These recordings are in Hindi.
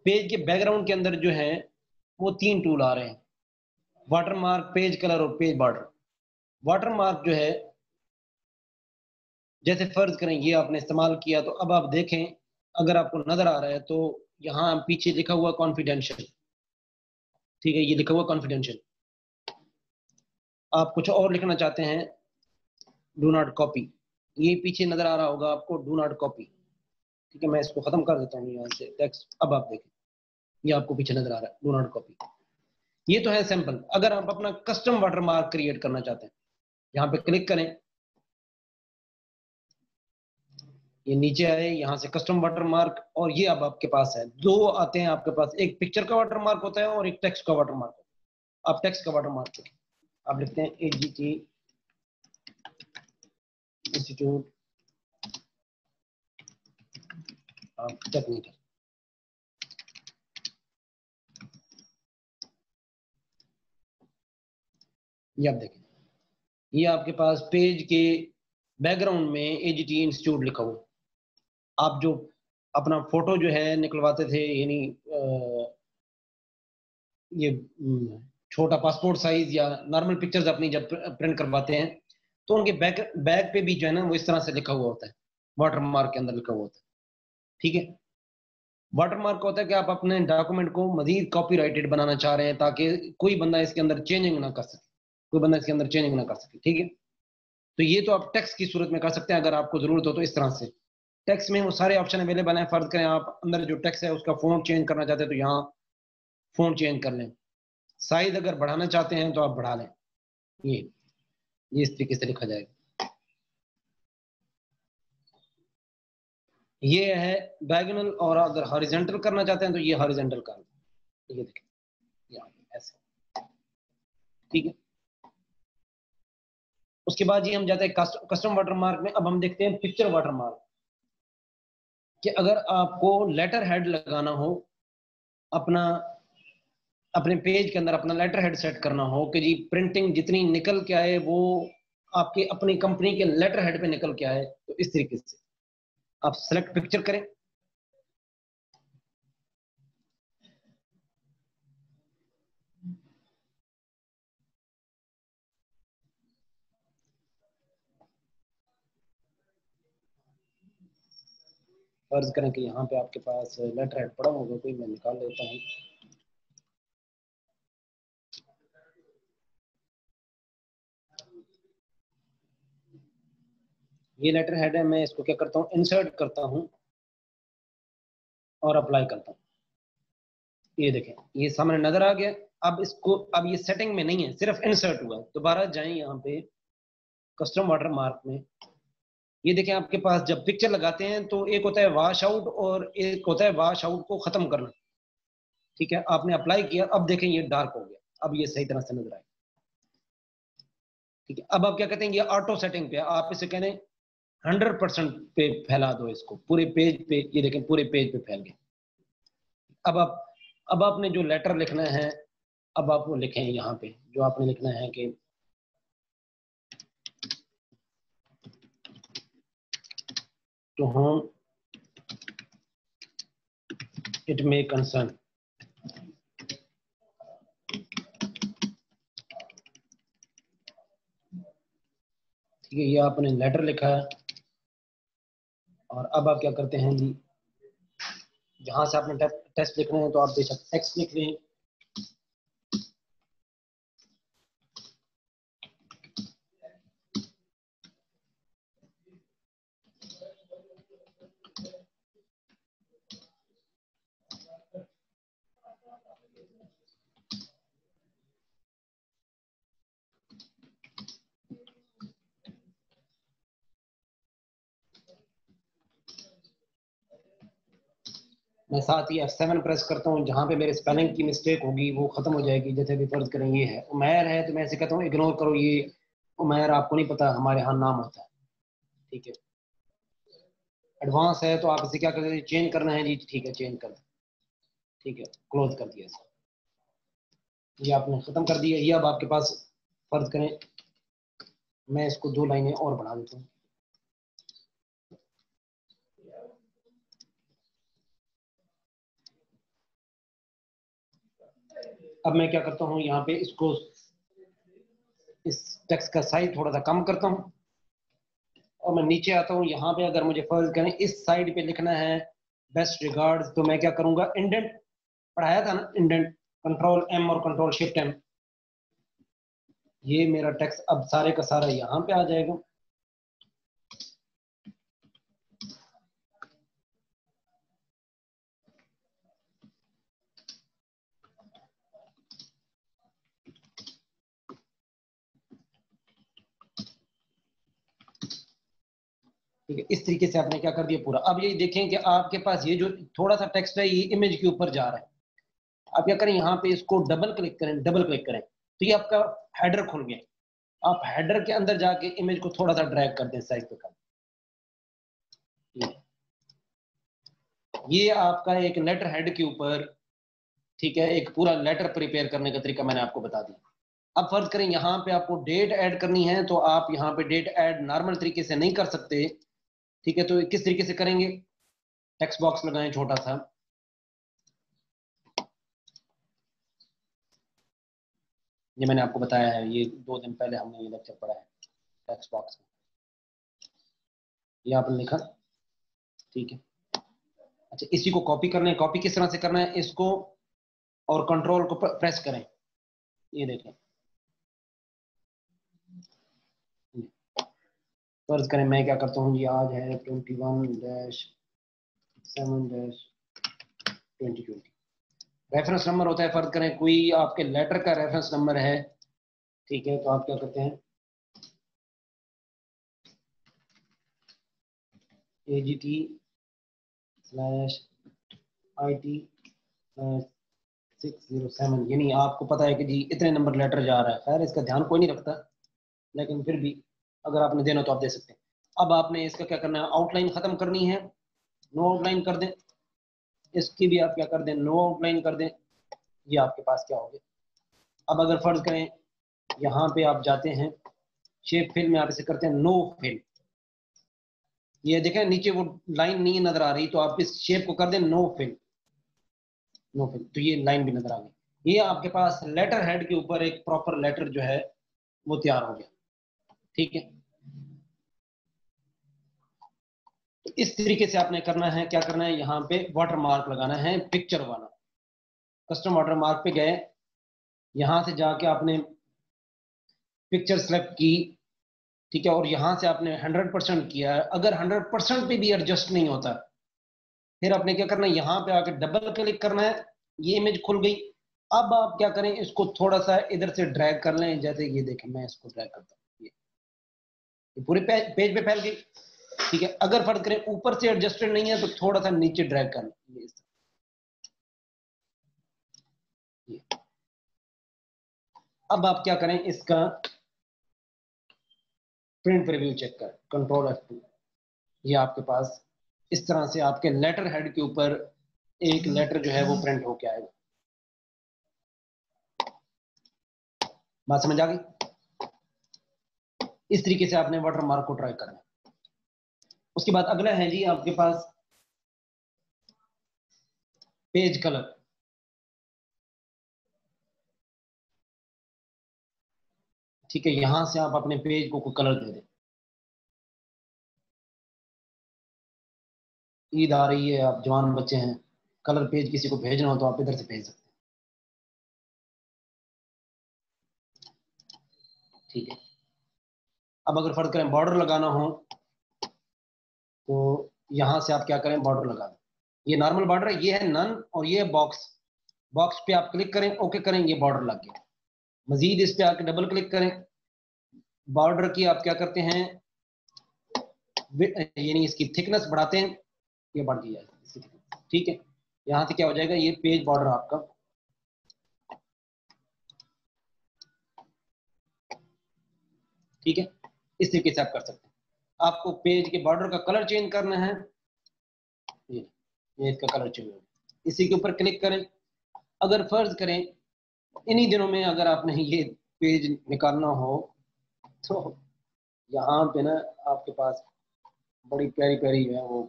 पेज के बैकग्राउंड के अंदर जो है वो 3 टूल आ रहे हैं, वाटरमार्क, पेज कलर और पेज बॉर्डर। वाटरमार्क जो है, जैसे फर्ज करें ये आपने इस्तेमाल किया, तो अब आप देखें, अगर आपको नजर आ रहा है तो यहाँ पीछे लिखा हुआ कॉन्फिडेंशियल, ठीक है, ये लिखा हुआ कॉन्फिडेंशियल। आप कुछ और लिखना चाहते हैं, डू नॉट कॉपी, ये पीछे नजर आ रहा होगा आपको, डू नॉट कॉपी, ठीक है। मैं इसको खत्म कर देता हूँ यहाँ से टेक्स्ट। अब आप देखें, ये आपको पीछे नजर आ रहा है, डू नॉट कॉपी। ये तो है सैंपल। अगर आप अपना कस्टम वाटरमार्क क्रिएट करना चाहते हैं, यहाँ पे क्लिक करें, ये नीचे आए, यहाँ से कस्टम वाटरमार्क, और ये अब आपके पास है, दो आते हैं आपके पास, एक पिक्चर का वाटरमार्क होता है और एक टेक्स्ट का वाटरमार्क होता है। आप टेक्स्ट का वाटरमार्क लिखें, आप लिखते हैं AGT इंस्टीट्यूट ऑफ टेक्निकल, ये आप देखें, ये आपके पास पेज के बैकग्राउंड में AGT इंस्टीट्यूट लिखा हुआ। आप जो अपना फोटो जो है निकलवाते थे, यानी ये छोटा पासपोर्ट साइज या नॉर्मल पिक्चर्स अपनी जब प्रिंट करवाते हैं, तो उनके बैक पे भी जो है ना वो इस तरह से लिखा हुआ होता है, वाटरमार्क के अंदर लिखा हुआ होता है, ठीक है। वाटरमार्क होता है कि आप अपने डॉक्यूमेंट को मजीद कॉपीराइटेड बनाना चाह रहे हैं, ताकि कोई बंदा इसके अंदर चेंजिंग ना कर सके, कोई बंदा इसके अंदर चेंजिंग ना कर सके, ठीक है। तो ये तो आप टेक्स्ट की सूरत में कर सकते हैं, अगर आपको जरूरत हो तो इस तरह से। टेक्स्ट में वो सारे ऑप्शन अवेलेबल हैं। फर्ज करें आप अंदर जो टेक्स्ट है उसका फॉन्ट चेंज करना चाहते हैं, तो यहाँ फॉन्ट चेंज कर लें। साइज अगर बढ़ाना चाहते हैं तो आप बढ़ा लें, ये इस तरीके से लिखा जाएगा। ये है डायगोनल, और अगर हॉरिजॉन्टल करना चाहते हैं तो ये हॉरिजॉन्टल कर दें, ये देखें यहाँ पे ऐसे, ठीक है। उसके बाद ये हम जाते हैं कस्टम वाटरमार्क में। अब हम देखते हैं पिक्चर वाटरमार्क, कि अगर आपको लेटर हेड लगाना हो, अपना अपने पेज के अंदर अपना लेटर हेड सेट करना हो कि जी प्रिंटिंग जितनी निकल के आए वो आपके अपनी कंपनी के लेटर हेड पे निकल के आए, तो इस तरीके से आप सेलेक्ट पिक्चर करें। फर्ज करें कि यहाँ पे आपके पास लेटर हेड पड़ा होगा कोई, मैं निकाल लेता हूँ। ये लेटर हेड है, मैं इसको क्या करता हूँ, इंसर्ट करता हूँ और अप्लाई करता हूँ। ये देखें, ये सामने नजर आ गया। अब इसको, अब ये सेटिंग में नहीं है, सिर्फ इंसर्ट हुआ है। दोबारा जाएं यहाँ पे कस्टम वाटरमार्क में, ये देखें आपके पास जब पिक्चर लगाते हैं तो एक होता है वॉश आउट और एक होता है वॉश आउट को खत्म करना, ठीक है। आपने अप्लाई किया, अब देखें ये डार्क हो गया, अब ये सही तरह से नजर आए, ठीक है। अब आप क्या कहते हैं, ये ऑटो सेटिंग पे, आप इसे कह दें 100% पे फैला दो इसको पूरे पेज पे, ये देखें पूरे पेज पे फैल गया। अब आपने जो लेटर लिखना है, अब आप वो लिखें यहाँ पे, जो आपने लिखना है कि to whom it may concern, ठीक है, ये आपने लेटर लिखा है। और अब आप क्या करते हैं जी, जहां से आपने टेस्ट लिखना है तो आप बेशक टेक्स्ट लिख लें। मैं साथ ही F7 प्रेस करता हूँ, जहां पे मेरे स्पेलिंग की मिस्टेक होगी वो खत्म हो जाएगी। जैसे भी फर्ज करें ये है उमैर है, तो मैं ऐसे कहता हूँ इग्नोर करो, ये उमैर आपको नहीं पता हमारे यहाँ नाम होता है, ठीक है। एडवांस है तो आप इसे क्या करें, चेंज करना है जी, ठीक है चेंज कर दें, ठीक है, क्लोज कर दिया इसे, ये आपने खत्म कर दिया। ये अब आपके पास, फर्ज करें मैं इसको 2 लाइनें और बढ़ा देता हूँ, अब मैं क्या करता हूँ, यहाँ पे इसको, इस टेक्स्ट का साइज थोड़ा सा कम करता हूँ और मैं नीचे आता हूँ। यहाँ पे अगर मुझे फर्ज करें इस साइड पे लिखना है बेस्ट रिगार्ड्स, तो मैं क्या करूंगा, इंडेंट पढ़ाया था ना, इंडेंट, कंट्रोल एम और कंट्रोल शिफ्ट एम, ये मेरा टेक्स्ट अब सारे का सारा यहाँ पे आ जाएगा। ठीक है, इस तरीके से आपने क्या कर दिया पूरा। अब ये देखें कि आपके पास ये जो थोड़ा सा टेक्स्ट है ये इमेज के ऊपर जा रहा है। आप क्या करें, यहाँ पे इसको डबल क्लिक करें, डबल क्लिक करें तो ये आपका हेडर खुल गया। आप हेडर के अंदर जाके इमेज को थोड़ा सा ड्रैग कर दें साइड पे कर, ये आपका एक लेटर हेड के ऊपर, ठीक है, एक पूरा लेटर प्रिपेयर करने का तरीका मैंने आपको बता दिया। अब फर्ज करें यहाँ पे आपको डेट ऐड करनी है, तो आप यहाँ पे डेट ऐड नॉर्मल तरीके से नहीं कर सकते, ठीक है, तो किस तरीके से करेंगे, टेक्स्ट बॉक्स लगाएं छोटा सा, ये मैंने आपको बताया है, ये 2 दिन पहले हमने ये लेक्चर पढ़ा है टेक्स्ट बॉक्स में, ये आपने लिखा, ठीक है। अच्छा, इसी को कॉपी करना है, कॉपी किस तरह से करना है, इसको और कंट्रोल को प्रेस करें, ये देखें, फर्ज करें मैं क्या करता हूँ जी, आज है 21-7-2020, रेफरेंस नंबर होता है, फर्ज करें कोई आपके लेटर का रेफरेंस नंबर है, ठीक है, तो आप क्या करते हैं, AGT/IT/607, यानी आपको पता है कि जी इतने नंबर लेटर जा रहा है। खैर इसका ध्यान कोई नहीं रखता, लेकिन फिर भी अगर आपने देना तो आप दे सकते हैं। अब आपने इसका क्या करना है, आउटलाइन खत्म करनी है, नो आउटलाइन कर दें, इसकी भी आप क्या कर दें, नो आउटलाइन कर दें, ये आपके पास क्या हो गया। अब अगर फर्ज करें यहाँ पे आप जाते हैं शेप फिल में, आप इसे करते हैं नो फिल, ये देखें नीचे वो लाइन नहीं नजर आ रही, तो आप इस शेप को कर दें नो फिल, नो फिल, तो ये लाइन भी नजर आ गई। ये आपके पास लेटर हेड के ऊपर एक प्रॉपर लेटर जो है वो तैयार हो गया, ठीक है। तो इस तरीके से आपने करना है, क्या करना है, यहाँ पे वाटर मार्क लगाना है पिक्चर वाला, कस्टम वाटर मार्क पे गए, यहां से जाके आपने पिक्चर सेलेक्ट की, ठीक है, और यहां से आपने 100% किया है। अगर 100% पे भी एडजस्ट नहीं होता, फिर आपने क्या करना है, यहाँ पे आके डबल क्लिक करना है, ये इमेज खुल गई। अब आप क्या करें, इसको थोड़ा सा इधर से ड्रैग कर लें, जैसे ये देखें मैं इसको ड्रैग करता हूँ, ये पूरे पेज पे फैल गई, ठीक है। अगर फर्ज करें ऊपर से एडजस्टेड नहीं है तो थोड़ा सा नीचे ड्रैग कर लें, ये। अब आप क्या करें, इसका प्रिंट प्रीव्यू चेक कर, कंट्रोल F2, ये आपके पास इस तरह से आपके लेटर हेड के ऊपर एक लेटर जो है वो प्रिंट होके आएगा। बात समझ आ गई? इस तरीके से आपने वाटर मार्क को ट्राई करना है। उसके बाद अगला है जी आपके पास पेज कलर, ठीक है, यहां से आप अपने पेज को कोई कलर दे दें। ईद आ रही है, आप जवान बच्चे हैं, कलर पेज किसी को भेजना हो तो आप इधर से भेज सकते हैं, ठीक है। अब अगर फर्ज करें बॉर्डर लगाना हो, तो यहां से आप क्या करें, बॉर्डर लगा दें। ये नॉर्मल बॉर्डर है, ये है नन, और ये है बॉक्स, बॉक्स पे आप क्लिक करें, ओके करें, ये बॉर्डर लग गया। मजीद इस पे आके डबल क्लिक करें, बॉर्डर की आप क्या करते हैं, यानी इसकी थिकनेस बढ़ाते हैं, ये बढ़ गई है इसकी थिकनेस, ठीक है। यहाँ से क्या हो जाएगा, ये पेज बॉर्डर आपका, ठीक है। इस तरीके से आप कर सकते हैं। आपको पेज के बॉर्डर का कलर चेंज करना है, ये इसका कलर चेंज हो, इसी के ऊपर क्लिक करें। अगर फर्ज करें इन्हीं दिनों में अगर आपने ये पेज निकालना हो, तो यहाँ पे ना आपके पास बड़ी प्यारी प्यारी जो है वो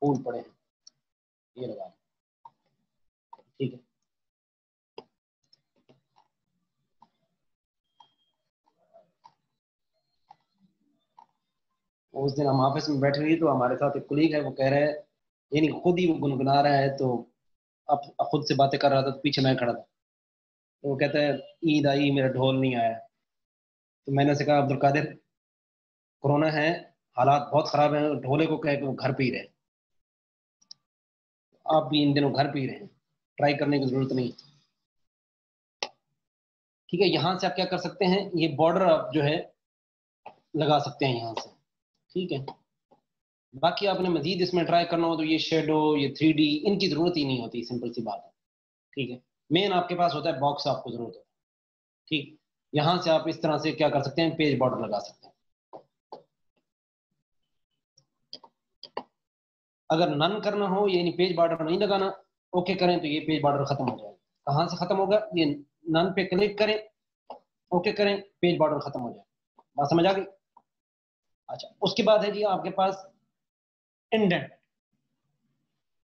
फूल पड़े हैं, ये लगा, ठीक है। उस दिन हम ऑफिस में बैठे रही तो हमारे साथ एक कुलीग है, वो कह रहा है, यानी खुद ही वो गुनगुना रहा है, तो अब खुद से बातें कर रहा था, तो पीछे मैं खड़ा था, तो वो कहता है ईद आई मेरा ढोल नहीं आया। तो मैंने से कहा अब्दुल कादिर, कोरोना है, हालात बहुत खराब हैं, ढोले को कह के वो घर पे ही रहे, आप भी इन दिनों घर पे ही रहे, ट्राई करने की जरूरत नहीं। ठीक है, यहाँ से आप क्या कर सकते हैं, ये बॉर्डर आप जो है लगा सकते हैं यहाँ से। ठीक है, बाकी आपने मजीद इसमें ट्राई करना हो तो ये शेडो, ये 3D, इनकी जरूरत ही नहीं होती, सिंपल सी बात है। ठीक है, मेन आपके पास होता है बॉक्स, आपको जरूरत है। ठीक, यहाँ से आप इस तरह से क्या कर सकते हैं, पेज बॉर्डर लगा सकते हैं। अगर नन करना हो, यानी पेज बॉर्डर नहीं लगाना, ओके करें तो ये पेज बॉर्डर खत्म हो जाएगा। कहाँ से खत्म होगा, ये नन पे क्लिक करें, ओके करें, पेज बॉर्डर खत्म हो जाएगा। बात समझ आ गई? अच्छा, उसके बाद है जी आपके पास इंडेंट।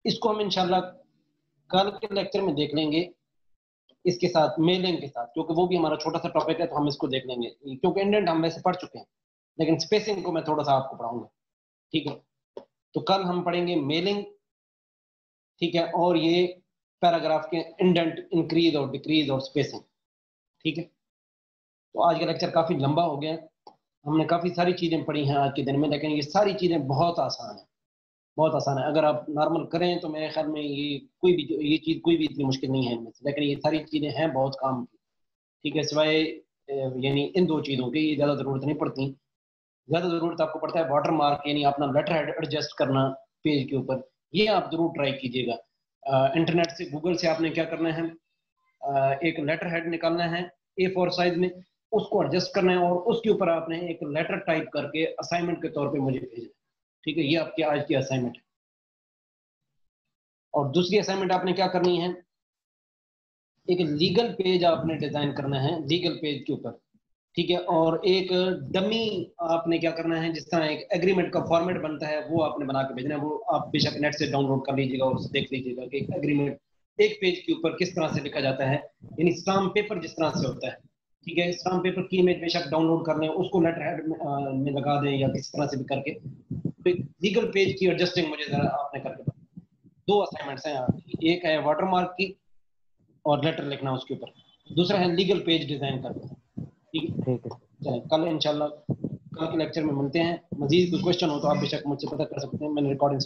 इसको हम इंशाल्लाह कल के लेक्चर में देख लेंगे, इसके साथ मेलिंग के साथ, क्योंकि वो भी हमारा छोटा सा टॉपिक है, तो हम इसको देख लेंगे, क्योंकि इंडेंट हम वैसे पढ़ चुके हैं, लेकिन स्पेसिंग को मैं थोड़ा सा आपको पढ़ाऊंगा। ठीक है, तो कल हम पढ़ेंगे मेलिंग। ठीक है, और ये पैराग्राफ के इंडेंट, इंक्रीज और डिक्रीज और स्पेसिंग। ठीक है, तो आज का लेक्चर काफी लंबा हो गया, हमने काफी सारी चीजें पढ़ी हैं आज के दिन में, लेकिन ये सारी चीजें बहुत आसान है, बहुत आसान है। अगर आप नॉर्मल करें तो मेरे ख्याल में ये कोई भी ये चीज कोई भी इतनी मुश्किल नहीं है इनमें से, लेकिन ये सारी चीजें हैं बहुत काम की। ठीक है, सिवाय यानी इन दो चीजों की ये ज्यादा जरूरत नहीं पड़ती। ज्यादा जरूरत आपको पड़ता है वाटर मार्क, यानी अपना लेटर हेड एडजस्ट करना पेज के ऊपर, ये आप जरूर ट्राई कीजिएगा। इंटरनेट से, गूगल से आपने क्या करना है, एक लेटर हेड निकालना है A4 साइज में, उसको एडजस्ट करना है, और उसके ऊपर आपने एक लेटर टाइप करके असाइनमेंट के तौर पे मुझे भेजना है। ठीक है, ये आपकी आज की असाइनमेंट है। और दूसरी असाइनमेंट आपने क्या करनी है, एक लीगल पेज आपने डिजाइन करना है लीगल पेज के ऊपर। ठीक है, और एक डमी आपने क्या करना है, जिस तरह एक एग्रीमेंट का फॉर्मेट बनता है वो आपने बना के भेजना है। वो आप बेशक नेट से डाउनलोड कर लीजिएगा और देख लीजिएगा कि एग्रीमेंट एक पेज के ऊपर किस तरह से लिखा जाता है, यानी स्टाम्प पेपर जिस तरह से होता है। ठीक है, स्टाम्प पेपर की इमेज बेशक डाउनलोड कर लें, उसको लेटर हेड में लगा दें या किसी तरह से भी करके, तो लीगल पेज की एडजस्टिंग मुझे जरा आपने करके, दो असाइनमेंट्स हैं आपकी, एक है वाटरमार्क की और लेटर लिखना उसके ऊपर, दूसरा है लीगल पेज डिजाइन करना। ठीक है, ठीक है। चलें, कल इंशाल्लाह कल के लेक्चर में मिलते हैं। मजीद कोई क्वेश्चन हो तो आप बेशक मुझसे पता कर सकते हैं। मैंने रिकॉर्डिंग